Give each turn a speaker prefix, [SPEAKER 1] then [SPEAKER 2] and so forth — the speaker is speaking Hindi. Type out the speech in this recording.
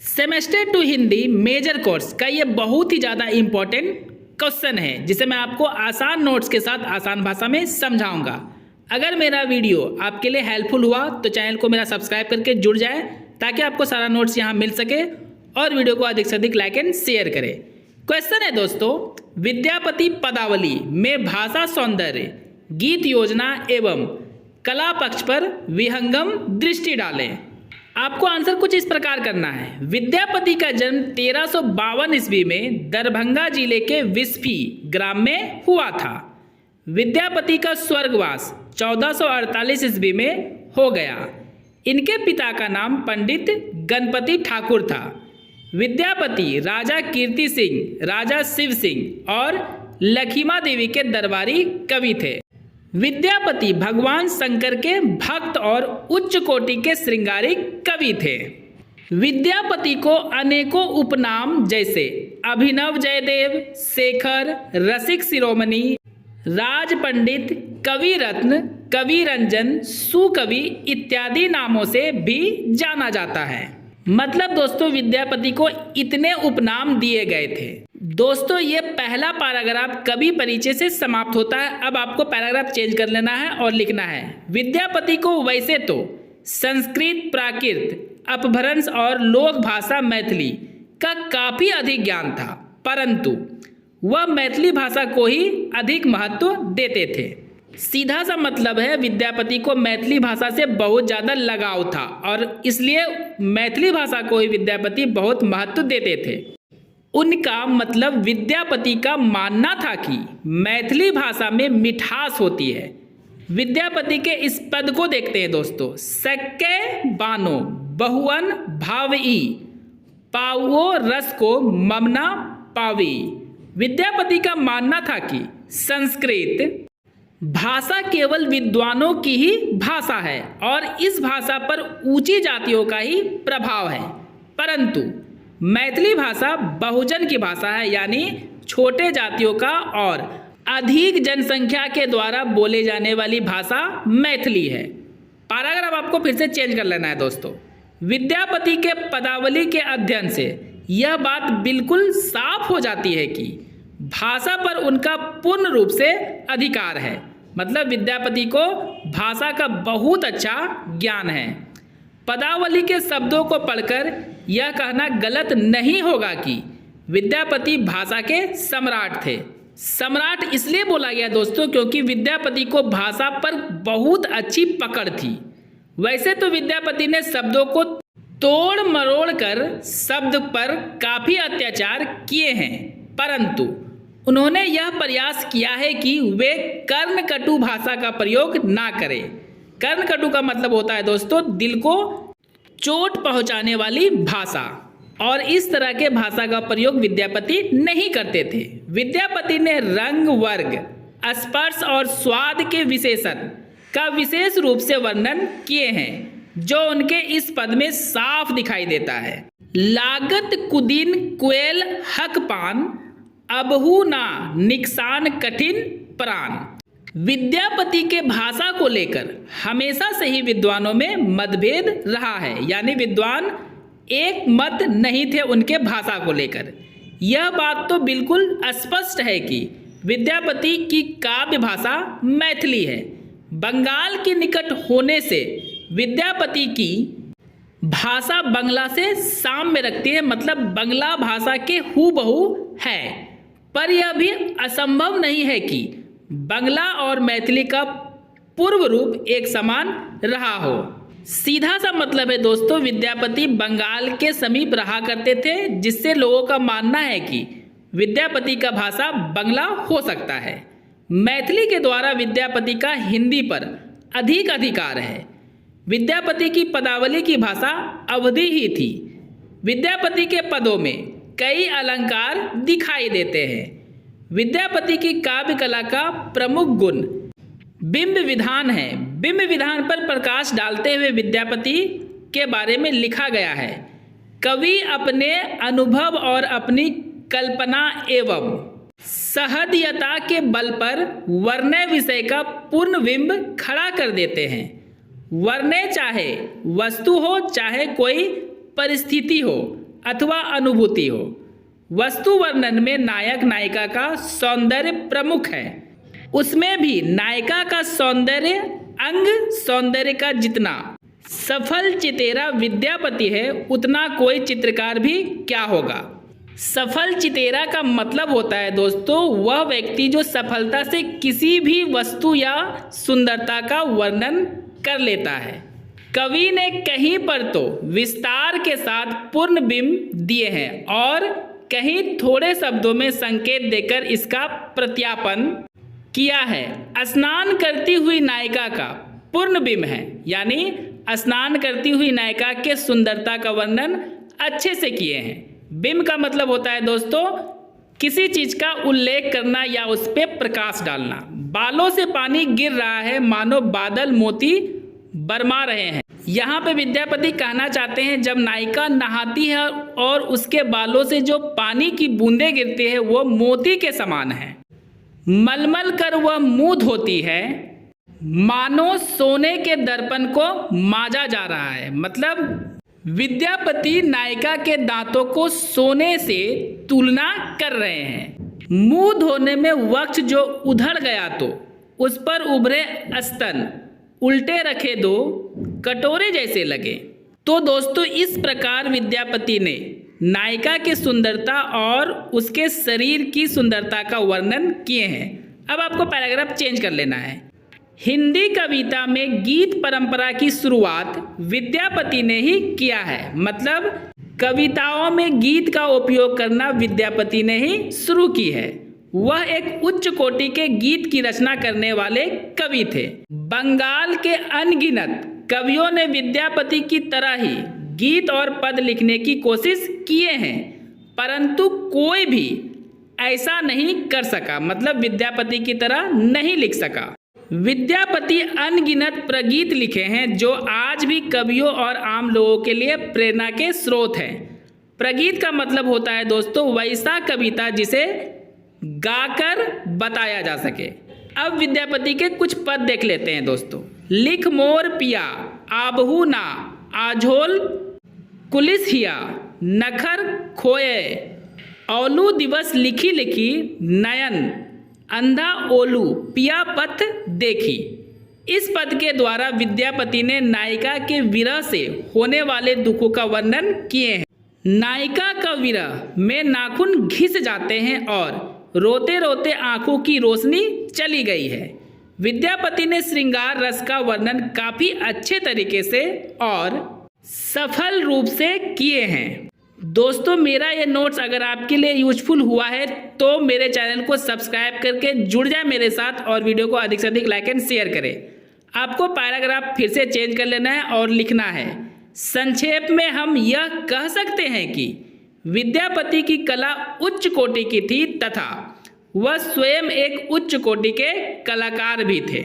[SPEAKER 1] सेमेस्टर 2 हिंदी मेजर कोर्स का ये बहुत ही ज़्यादा इम्पोर्टेंट क्वेश्चन है जिसे मैं आपको आसान नोट्स के साथ आसान भाषा में समझाऊंगा। अगर मेरा वीडियो आपके लिए हेल्पफुल हुआ तो चैनल को मेरा सब्सक्राइब करके जुड़ जाए ताकि आपको सारा नोट्स यहाँ मिल सके और वीडियो को अधिक से अधिक लाइक एंड शेयर करें। क्वेश्चन है दोस्तों, विद्यापति पदावली में भाषा सौंदर्य, गीत योजना एवं कला पक्ष पर विहंगम दृष्टि डालें। आपको आंसर कुछ इस प्रकार करना है। विद्यापति का जन्म 1352 ईस्वी में दरभंगा जिले के विस्फी ग्राम में हुआ था। विद्यापति का स्वर्गवास 1448 ईस्वी में हो गया। इनके पिता का नाम पंडित गणपति ठाकुर था। विद्यापति राजा कीर्ति सिंह, राजा शिव सिंह और लखीमा देवी के दरबारी कवि थे। विद्यापति भगवान शंकर के भक्त और उच्च कोटि के श्रृंगारिक कवि थे। विद्यापति को अनेकों उपनाम जैसे अभिनव जयदेव, शेखर, रसिक शिरोमणि, राज पंडित, कवि रत्न, कवि रंजन, सुकवि इत्यादि नामों से भी जाना जाता है। मतलब दोस्तों विद्यापति को इतने उपनाम दिए गए थे। दोस्तों ये पहला पैराग्राफ कवि परिचय से समाप्त होता है। अब आपको पैराग्राफ चेंज कर लेना है और लिखना है, विद्यापति को वैसे तो संस्कृत, प्राकृत, अपभ्रंश और लोक भाषा मैथिली का काफी अधिक ज्ञान था, परंतु वह मैथिली भाषा को ही अधिक महत्व देते थे। सीधा सा मतलब है विद्यापति को मैथिली भाषा से बहुत ज़्यादा लगाव था और इसलिए मैथिली भाषा को ही विद्यापति बहुत महत्व देते थे। उनका मतलब विद्यापति का मानना था कि मैथिली भाषा में मिठास होती है। विद्यापति के इस पद को देखते हैं दोस्तों, सक्के बानो बहुअन भावई पावो रस को ममना पावी। विद्यापति का मानना था कि संस्कृत भाषा केवल विद्वानों की ही भाषा है और इस भाषा पर ऊंची जातियों का ही प्रभाव है, परंतु मैथिली भाषा बहुजन की भाषा है, यानी छोटे जातियों का और अधिक जनसंख्या के द्वारा बोले जाने वाली भाषा मैथिली है। पैराग्राफ आपको फिर से चेंज कर लेना है दोस्तों। विद्यापति के पदावली के अध्ययन से यह बात बिल्कुल साफ हो जाती है कि भाषा पर उनका पूर्ण रूप से अधिकार है। मतलब विद्यापति को भाषा का बहुत अच्छा ज्ञान है। पदावली के शब्दों को पढ़कर यह कहना गलत नहीं होगा कि विद्यापति भाषा के सम्राट थे। सम्राट इसलिए बोला गया दोस्तों क्योंकि विद्यापति को भाषा पर बहुत अच्छी पकड़ थी। वैसे तो विद्यापति ने शब्दों को तोड़ मरोड़ कर शब्द पर काफ़ी अत्याचार किए हैं, परंतु उन्होंने यह प्रयास किया है कि वे कर्णकटु भाषा का प्रयोग ना करें। कर्णकटु का मतलब होता है दोस्तों दिल को चोट पहुंचाने वाली भाषा, और इस तरह के भाषा का प्रयोग विद्यापति नहीं करते थे। विद्यापति ने रंग, वर्ग, स्पर्श और स्वाद के विशेषण का विशेष रूप से वर्णन किए हैं जो उनके इस पद में साफ दिखाई देता है। लागत कुदीन क्वेल हक पान अबहू ना निकसान कठिन प्राण। विद्यापति के भाषा को लेकर हमेशा से ही विद्वानों में मतभेद रहा है, यानी विद्वान एक मत नहीं थे उनके भाषा को लेकर। यह बात तो बिल्कुल स्पष्ट है कि विद्यापति की काव्य भाषा मैथिली है। बंगाल के निकट होने से विद्यापति की भाषा बंगला से साम्य रखती है, मतलब बंगला भाषा के हूबहू है। पर यह भी असंभव नहीं है कि बंगला और मैथिली का पूर्व रूप एक समान रहा हो। सीधा सा मतलब है दोस्तों विद्यापति बंगाल के समीप रहा करते थे, जिससे लोगों का मानना है कि विद्यापति का भाषा बंगला हो सकता है। मैथिली के द्वारा विद्यापति का हिंदी पर अधिक अधिकार है। विद्यापति की पदावली की भाषा अवधी ही थी। विद्यापति के पदों में कई अलंकार दिखाई देते हैं। विद्यापति की काव्य कला का प्रमुख गुण बिंब विधान है। बिंब विधान पर प्रकाश डालते हुए विद्यापति के बारे में लिखा गया है, कवि अपने अनुभव और अपनी कल्पना एवं सहदयता के बल पर वर्ण्य विषय का पूर्ण बिंब खड़ा कर देते हैं। वर्ण्य चाहे वस्तु हो चाहे कोई परिस्थिति हो, अथवा अनुभूति हो। वस्तु वर्णन में नायक नायिका का सौंदर्य प्रमुख है, उसमें भी नायिका का सौंदर्य अंग सौंदर्य का जितना सफल चितेरा विद्यापति है उतना कोई चित्रकार भी क्या होगा। सफल चितेरा का मतलब होता है दोस्तों वह व्यक्ति जो सफलता से किसी भी वस्तु या सुंदरता का वर्णन कर लेता है। कवि ने कहीं पर तो विस्तार के साथ पूर्ण बिंब दिए हैं और कहीं थोड़े शब्दों में संकेत देकर इसका प्रत्यापन किया है। स्नान करती हुई नायिका का पूर्ण बिंब है, यानी स्नान करती हुई नायिका के सुंदरता का वर्णन अच्छे से किए हैं। बिंब का मतलब होता है दोस्तों किसी चीज का उल्लेख करना या उस पर प्रकाश डालना। बालों से पानी गिर रहा है मानो बादल मोती बरमा रहे हैं। यहाँ पे विद्यापति कहना चाहते हैं जब नायिका नहाती है और उसके बालों से जो पानी की बूंदें गिरती है वो मोती के समान है। मलमल कर वह मुंह धोती है मानो सोने के दर्पण को माजा जा रहा है। मतलब विद्यापति नायिका के दांतों को सोने से तुलना कर रहे हैं। मुंह धोने में वक्ष जो उधड़ गया तो उस पर उभरे स्तन उल्टे रखे दो कटोरे जैसे लगे। तो दोस्तों इस प्रकार विद्यापति ने नायिका की सुंदरता और उसके शरीर की सुंदरता का वर्णन किए हैं। अब आपको पैराग्राफ चेंज कर लेना है। हिंदी कविता में गीत परंपरा की शुरुआत विद्यापति ने ही किया है। मतलब कविताओं में गीत का उपयोग करना विद्यापति ने ही शुरू की है। वह एक उच्च कोटि के गीत की रचना करने वाले कवि थे। बंगाल के अनगिनत कवियों ने विद्यापति की तरह ही गीत और पद लिखने की कोशिश किए हैं, परंतु कोई भी ऐसा नहीं कर सका, मतलब विद्यापति की तरह नहीं लिख सका। विद्यापति अनगिनत प्रगीत लिखे हैं जो आज भी कवियों और आम लोगों के लिए प्रेरणा के स्रोत हैं। प्रगीत का मतलब होता है दोस्तों वैसा कविता जिसे गाकर बताया जा सके। अब विद्यापति के कुछ पद देख लेते हैं दोस्तों। लिख मोर पिया आबहू ना आझोल कुलिस हिया नखर खोए औलू दिवस लिखी लिखी नयन अंधा ओलू पिया पथ देखी। इस पद के द्वारा विद्यापति ने नायिका के विरह से होने वाले दुखों का वर्णन किए हैं। नायिका का विरह में नाखून घिस जाते हैं और रोते रोते आंखों की रोशनी चली गई है। विद्यापति ने श्रृंगार रस का वर्णन काफी अच्छे तरीके से और सफल रूप से किए हैं। दोस्तों मेरा ये नोट्स अगर आपके लिए यूजफुल हुआ है तो मेरे चैनल को सब्सक्राइब करके जुड़ जाए मेरे साथ और वीडियो को अधिक से अधिक लाइक एंड शेयर करें। आपको पैराग्राफ फिर से चेंज कर लेना है और लिखना है। संक्षेप में हम यह कह सकते हैं कि विद्यापति की कला उच्च कोटि की थी तथा वह स्वयं एक उच्च कोटि के कलाकार भी थे।